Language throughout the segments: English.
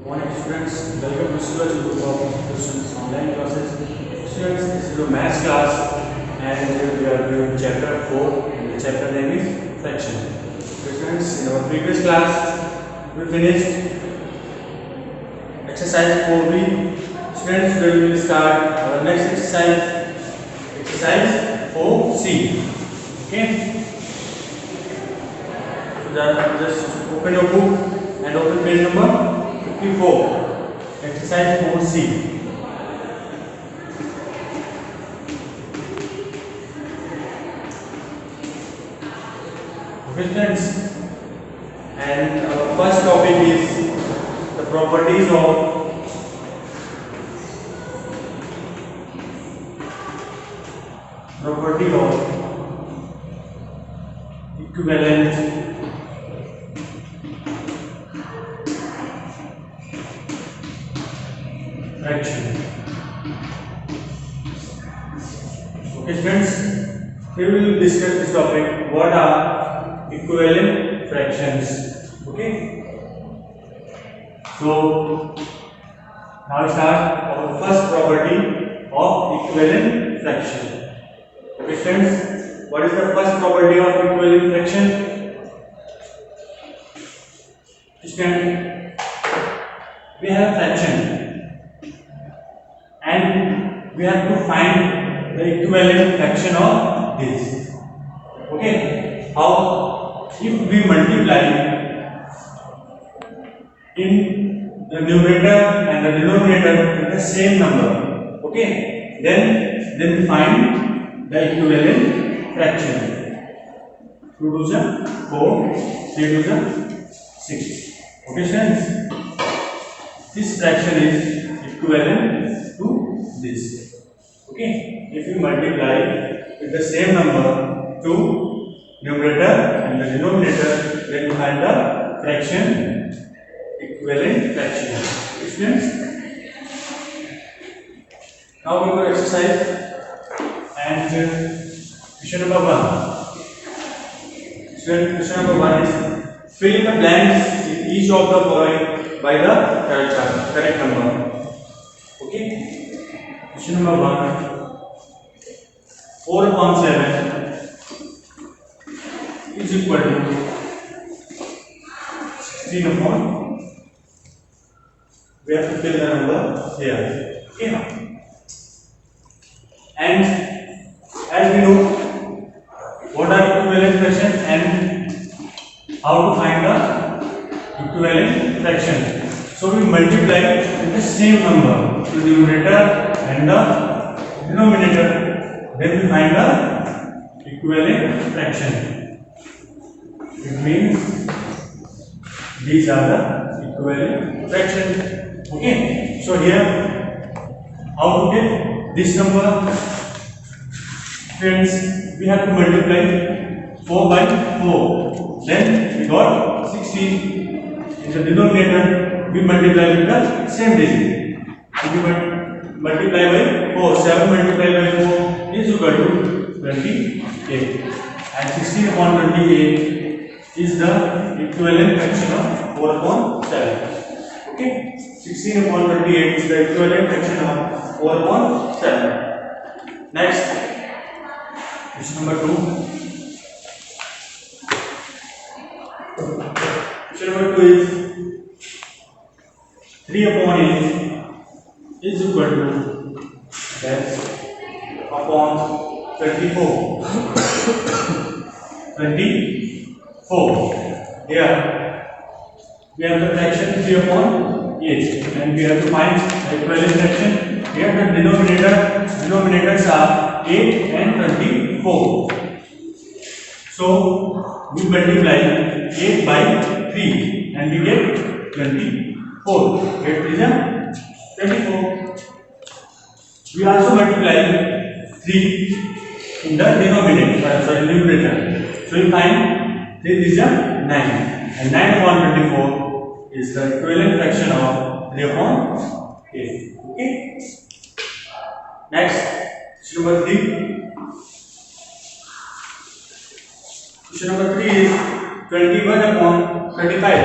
Morning students, welcome to Suraj Group of Institutions online classes. Students, this is your maths class and we are doing chapter 4 and the chapter name is fraction. So students, in our previous class we finished exercise 4b. Students, today we will start our next exercise 4c. Okay? So just open your book and open page number 54, exercise 4c. Okay friends, and our first topic is the properties of equivalent fraction. Okay friends, we will discuss this topic. What are equivalent fractions? Okay. So now start our first property of equivalent fraction. Okay friends, what is the first property of equivalent fraction? We have fraction and we have to find the equivalent fraction of this. Okay, how? If we multiply in the numerator and the denominator with the same number, okay, then we find the equivalent fraction. 2 to the 4, 3 to the 6. Okay friends, this fraction is equivalent to this. Okay, if you multiply with the same number to numerator and the denominator, then you find the fraction, equivalent fraction. Students, now we go to exercise and question number 1. Student, question number 1 is fill in the blanks in each of the following by the correct number. Okay. Question number 1. 4 upon 7 is equal to 16 upon. We have to fill the number here. Okay. And as we know, what are equivalent fractions and how to find the equivalent fraction. So we multiply with the same number to the numerator and the denominator, then we find the equivalent fraction. It means these are the equivalent fractions. Okay, so here how to get this number? Friends, we have to multiply 4 by 4. Then we got 16. In the denominator, we multiply with the same digit. If we multiply by 4, 7 multiplied by 4 is equal to 28. And 16 upon 28 is the equivalent fraction of 4 upon 7. Okay? 16 upon 28 is the equivalent fraction of 4 upon 7. Next. Question number 2. Question number 2 is 3 upon 8 is equal to that's upon 24. 24. Here we have the fraction 3 upon 8 and we have to find the equivalent fraction. Here the denominators are 8 and 24. So we multiply 8 by 3 and we get 24. 8 is a 24. We also multiply 3 in the numerator. So we find 3 is a 9 and 9 upon 24 is the equivalent fraction of 3 upon 8. Okay. Next, question number 3. Question number 3 is 21 upon 35.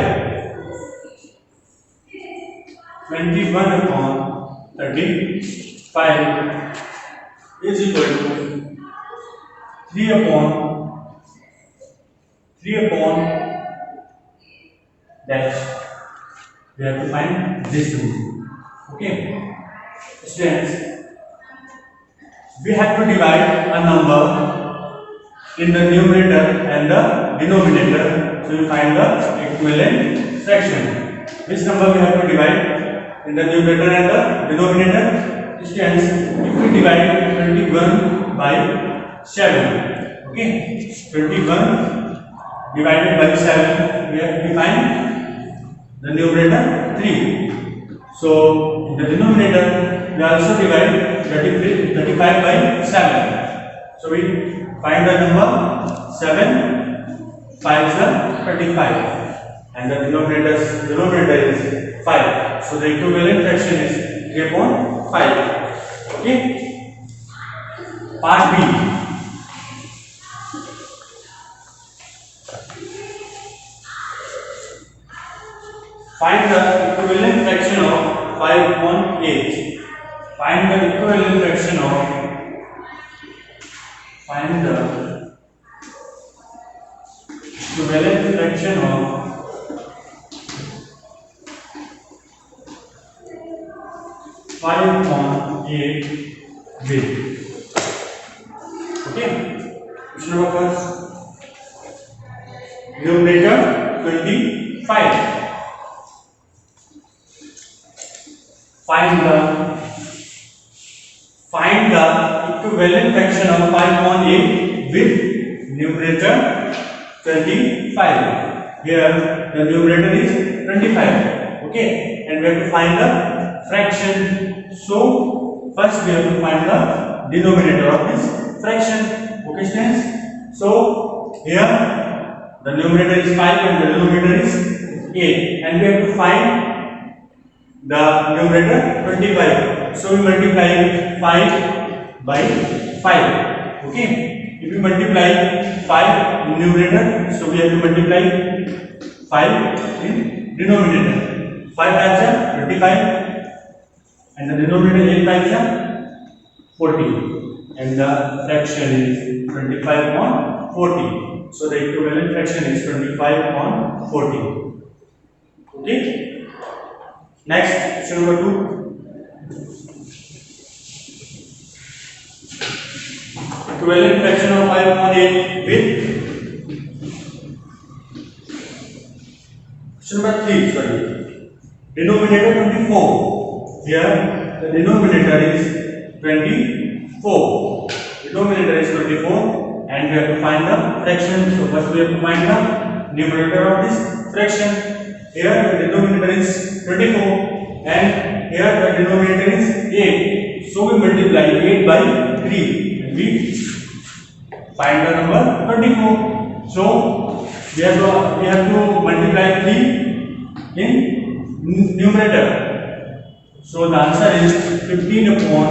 21 upon 35 is equal to 3 upon dash. We have to find this root. Okay, students, we have to divide a number in the numerator and the denominator, so we find the equivalent fraction. Which number we have to divide in the numerator and the denominator? Students, if we divide 21 by 7, okay, 21 divided by 7, we have to find the numerator 3. So in the denominator we also divide 35 by 7. So we find the number 7 5 is 35, and the denominator is 5. So the equivalent fraction is 3 upon 5. Okay. Part B. Find the equivalent fraction of 5 upon 8. Find the equivalent fraction of 5 upon 8 with. Okay. Question number first. Numerator 25. Find the equivalent fraction of 5 upon 8 with numerator 25. Here the numerator is 25. Okay, and we have to find the fraction. So first we have to find the denominator of this fraction. Okay, students. So here the numerator is 5 and the denominator is 8, and we have to find the numerator 25. So we multiply 5 by 5. Okay, if we multiply 5 in numerator, so we have to multiply 5 in denominator. 5 times 25, and the denominator 8 times 40, and the fraction is 25 upon 40. So the equivalent fraction is 25 upon 40. Okay. Next, question number 2. Equivalent fraction of 5 upon 8 with. Question number 3. Sorry. Denominator 24. Here the denominator is 24. Denominator is 24, and we have to find the fraction. So first we have to find the numerator of this fraction. Here the denominator is 24, and here the denominator is 8. So we multiply 8 by 3, and we find the number 24. So we have to multiply 3 in numerator. So the answer is 15 upon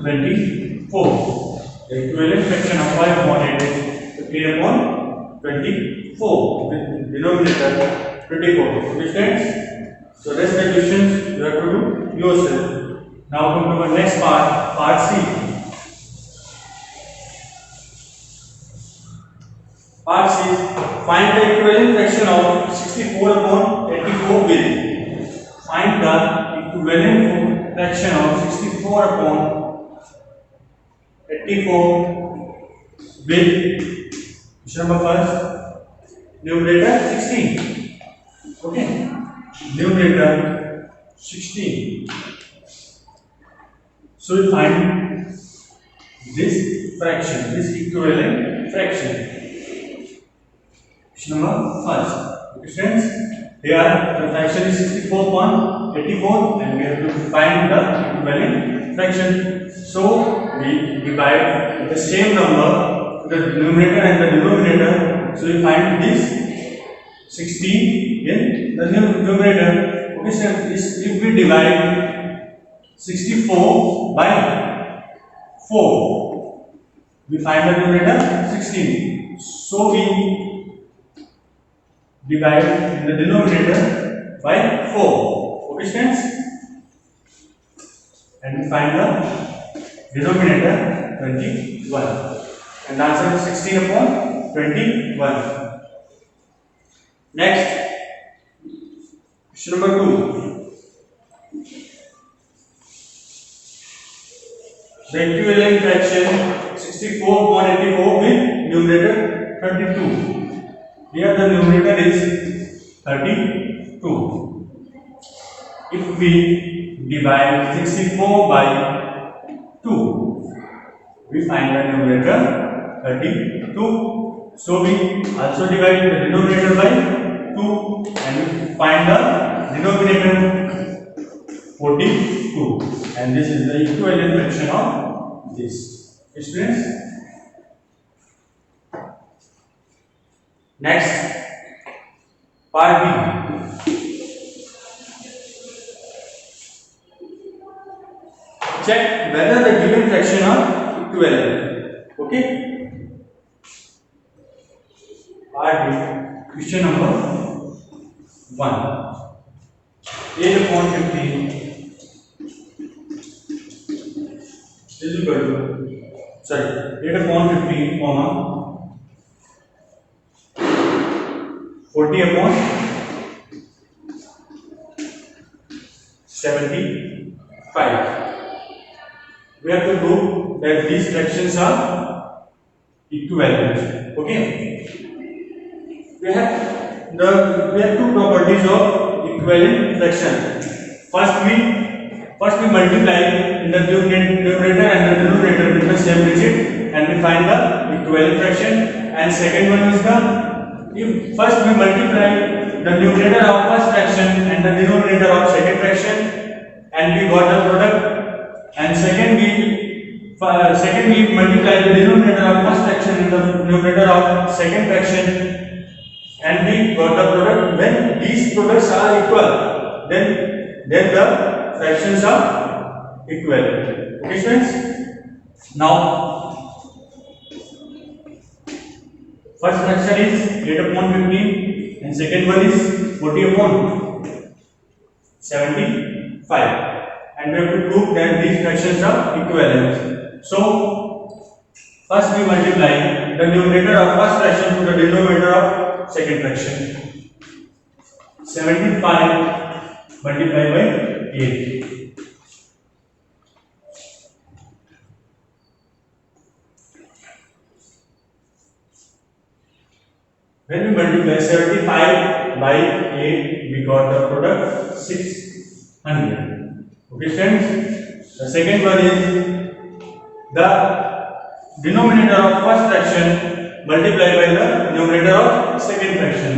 24. The equivalent fraction of 5 upon 8 is 15 upon 24. With denominator 24. Understand? So rest the questions you have to do yourself. Now come to our next part, part C. Part C is find the equivalent fraction of 64 upon 84 with. Find the equivalent fraction of 64 upon 84 with. Question number first. Numerator 16. Okay. Numerator 16. So we find this fraction, this equivalent fraction. Question number first. Questions. Here the fraction is 64 upon 84, and we have to find the equivalent fraction. So we divide the same number to the numerator and the denominator. So we find this 16 in the numerator. Okay, so if we divide 64 by 4, we find the numerator 16. So we divide in the denominator by 4. Okay, students? And we find the denominator 21. And the answer is 16 upon 21. Next, question number 2. The equivalent fraction 64 upon 84 with numerator 32. Here the numerator is 32. If we divide 64 by 2, we find the numerator 32. So we also divide the denominator by 2 and we find the denominator 42. And this is the equivalent fraction of this. Students? Next, part B. Check whether the given fraction are equivalent. Okay? Part B, question number 1. 8 upon 15 is equal to 8 upon 15 comma 40 upon 75. We have to prove that these fractions are equivalent. Okay? We have two properties of equivalent fraction. First we multiply in the numerator and the denominator with the same digit and we find the equivalent fraction. And second one is first we multiply the numerator of first fraction and the denominator of second fraction and we got the product. And second we multiply the denominator of first fraction and the numerator of second fraction and we got the product. When these products are equal, then the fractions are equivalent. Okay, friends? Now, first fraction is 8 upon 15 and second one is 40 upon 75. And we have to prove that these fractions are equivalent. So, first we multiply the numerator of first fraction to the denominator of second fraction. 75 multiplied by 8. When we multiply 75 by 8, we got the product 600. Okay, friends? The second one is the denominator of first fraction multiplied by the numerator of second fraction.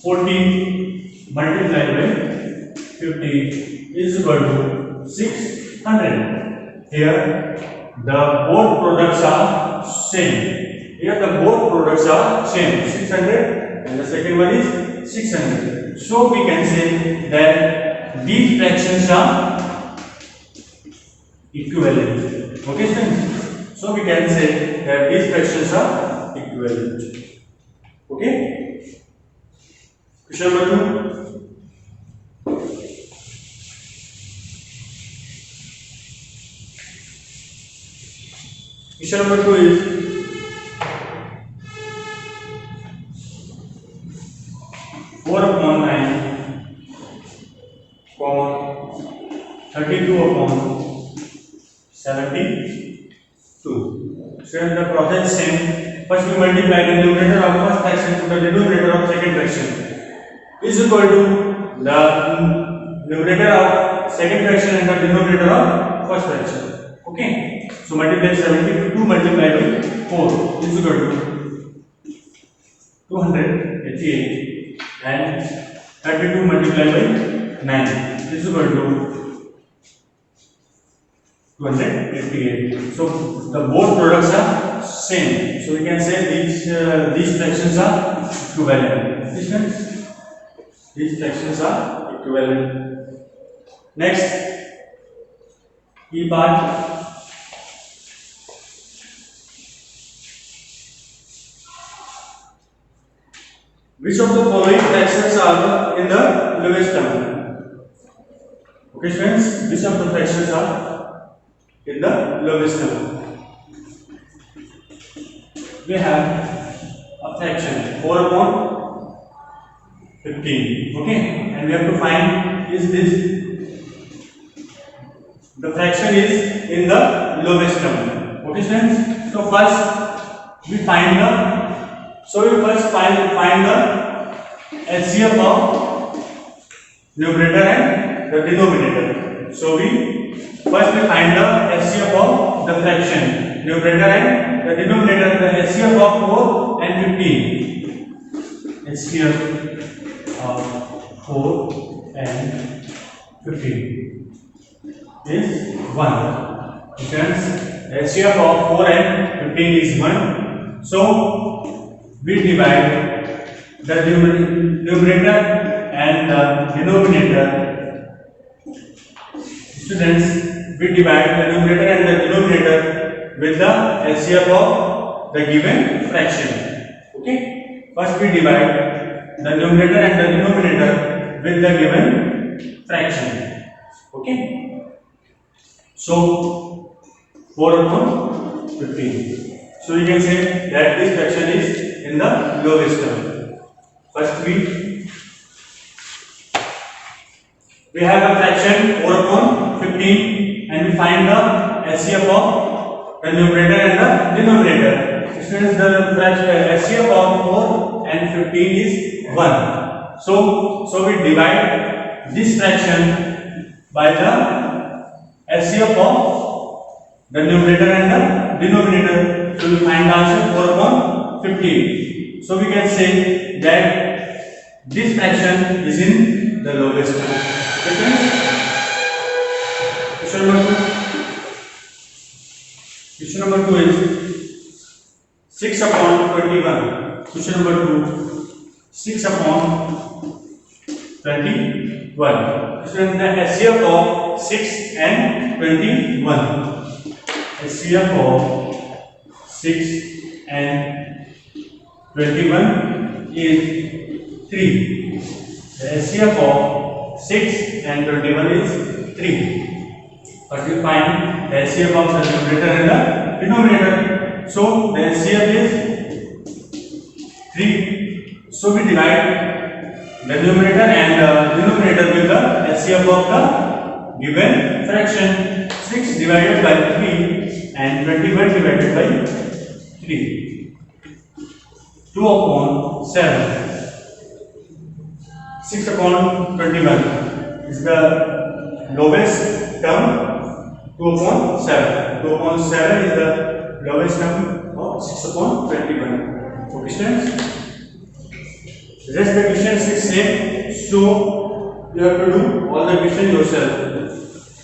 40 multiplied by 50 is equal to 600. Here the both products are same. Here the both products are same, 600 and the second one is 600. So we can say that these fractions are equivalent. Okay, friends? So we can say that these fractions are equivalent. Okay? Question number 2. Question number 2 is 4 upon 9, comma 32 upon 72. So the process is same. First we multiply the numerator of first fraction to the denominator of second fraction is equal to the numerator of second fraction and the denominator of first fraction. Okay. So multiply 72 multiplied by 4 is equal to 288 and 32 multiplied by 9 is equal to 288. So the both products are same. So we can say these fractions are equivalent. These fractions are equivalent. Next, E part. Which of the following fractions are in the lowest term? Okay friends, which of the fractions are in the lowest term? We have a fraction 4 upon 15. Okay, and we have to find is this the fraction is in the lowest term. Okay friends, so first we find the LCM of numerator and the denominator. So we find the LCM of the fraction numerator and the denominator. The LCM of 4 and 15. LCM of 4 and 15 is 1. Friends, LCM of 4 and 15 is 1. So we divide the numerator and the denominator. Students, we divide the numerator and the denominator with the LCM of the given fraction. Okay, first we divide the numerator and the denominator with the given fraction. Okay, so 4 upon 15. So you can say that this fraction is in the lowest term. First we have a fraction 4 upon 15 and we find the LCM of the numerator and the denominator. Since the LCM of 4 and 15 is 1. So we divide this fraction by the LCM of the numerator and the denominator. So we find the answer 4 upon 15. So we can say that this fraction is in the lowest term. Question number 2 is 6 upon 21. Question number 2, 6 upon 21. Question the LCM of 6 and 21. LCM of 6 and 21 is 3. The LCM of 6 and 21 is 3. But we find the LCM of the numerator and the denominator. So the LCM is 3. So we divide the numerator and the denominator with the LCM of the given fraction. 6 divided by 3 and 21 divided by 3. 2 upon 7. 6 upon 21 is the lowest term. 2 upon 7. 2 upon 7 is the lowest term of 6 upon 21. Okay, students? Rest the questions is same, so you have to do all the questions yourself.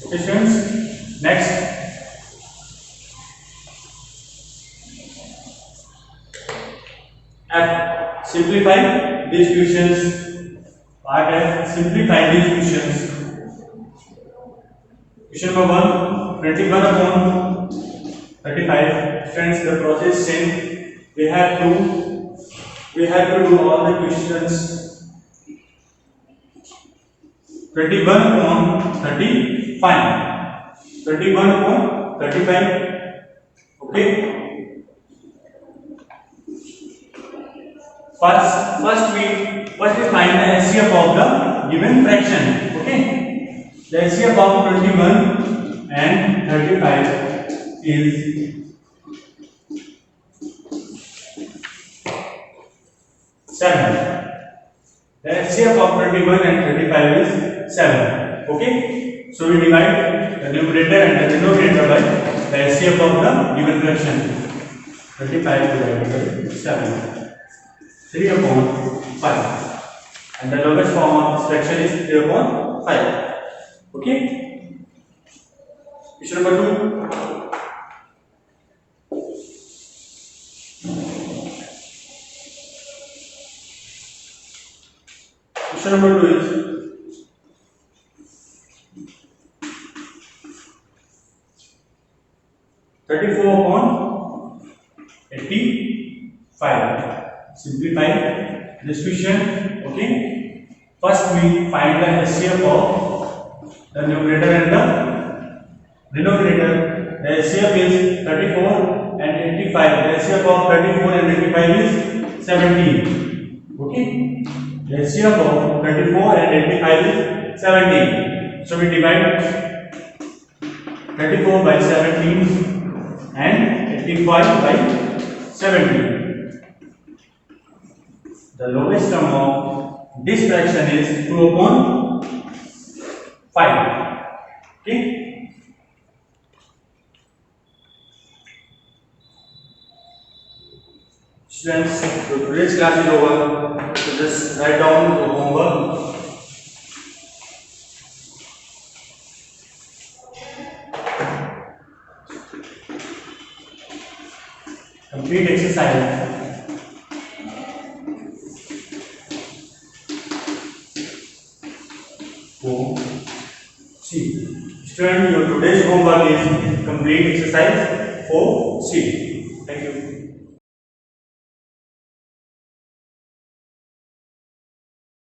Okay, students? Next. Simplify these questions. Part F, simplify these questions. Question number 1, 21 upon 35. Friends, the process same. We have to do all the questions. 21 upon 35. 21 upon 35. Okay. First we find the LCM of the given fraction. Okay, the LCM of 21 and 35 is 7. The LCM of 21 and 35 is 7. Okay, so we divide the numerator and the denominator by the LCM of the given fraction. 35 divided by 7. 3 upon 5, and the lowest form of this fraction is 3 upon 5. Okay. Question number 2. Question number 2 is 34 upon 85. Simplify this question. Okay. First we find the LCM of the numerator and the denominator. The HCF is 34 and 85. The HCF of 34 and 85 is 17. Okay. The HCF of 34 and 85 is 17. So we divide 34 by 17 and 85 by 17. The lowest term of this fraction is 2 upon 5. Okay. Students, so today's class is over. So just write down the homework. Complete exercise. C. Student, your today's homework is complete exercise 4C. Thank you.